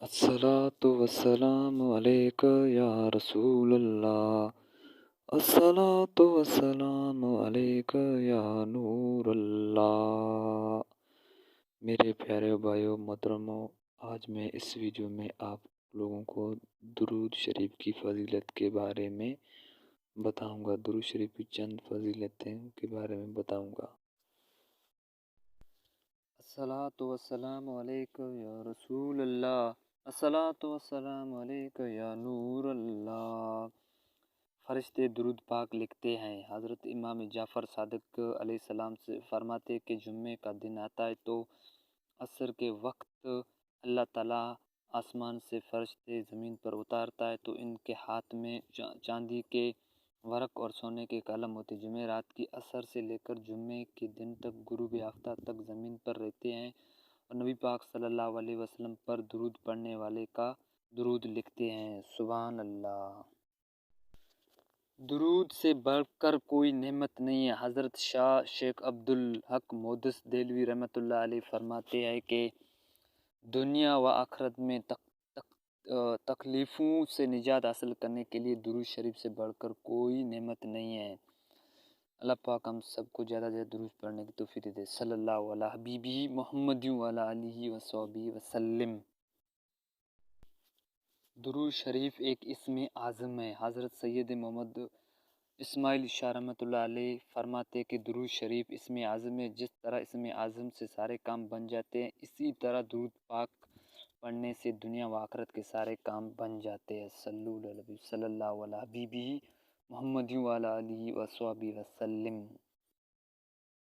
الصلاة والسلام عليك يا رسول الله. الصلاة والسلام عليك یا نور اللہ. میرے پیارے بھائیو محترمو، آج میں اس ویڈیو میں آپ لوگوں کو درود شریف کی فضیلت کے بارے میں بتاؤں گا. درود شریف کی چند فضیلتیں کے بارے میں بتاؤں گا. الصلاة والسلام علیک یا رسول اللہ. الصلاة والسلام علیک یا نور اللہ. فرشتے درود پاک لکھتے ہیں. حضرت امام جعفر صادق علیہ السلام سے فرماتے کہ جمعے کا دن آتا ہے تو عصر کے وقت اللہ تعالیٰ آسمان سے فرشتے زمین پر اتارتا ہے تو ان کے ہاتھ میں چاندی کے ورق اور سونے کے قلم ہوتے. جمعرات کی عصر سے لے کر جمعے کے دن تک غروب آفتاب تک زمین پر رہتے ہیں اور نبی پاک صلی اللہ علیہ وسلم پر درود پڑھنے والے کا درود لکھتے ہیں. سبحان اللہ. درود سے بڑھ کر کوئی نعمت نہیں ہے. حضرت شاہ شیخ عبدالحق مودس دہلوی رحمۃ اللہ علیہ فرماتے ہیں کہ دنیا و آخرت میں تکلیفوں سے نجات حاصل کرنے کے لیے درود شریف سے بڑھ کر کوئی نعمت نہیں ہے. اللہ پاک ہم سب کو زیادہ سے زیادہ درود پڑھنے کی توفیق دے. صلی اللہ علی حبیبہ محمد وعلی آلہ وصحبہ وسلم. درود شریف ایک اسم اعظم ہے. حضرت سید محمد اسماعیل شاہ رحمۃ اللہ علیہ فرماتے کہ درود شریف اسم اعظم ہے. جس طرح اسم اعظم سے سارے کام بن جاتے ہیں اسی طرح درود پاک پڑھنے سے دنیا و آخرت کے سارے کام بن جاتے ہیں. صلی اللہ علیہ حبیبہ محمد وعلی آلہ وصحبہ وسلم.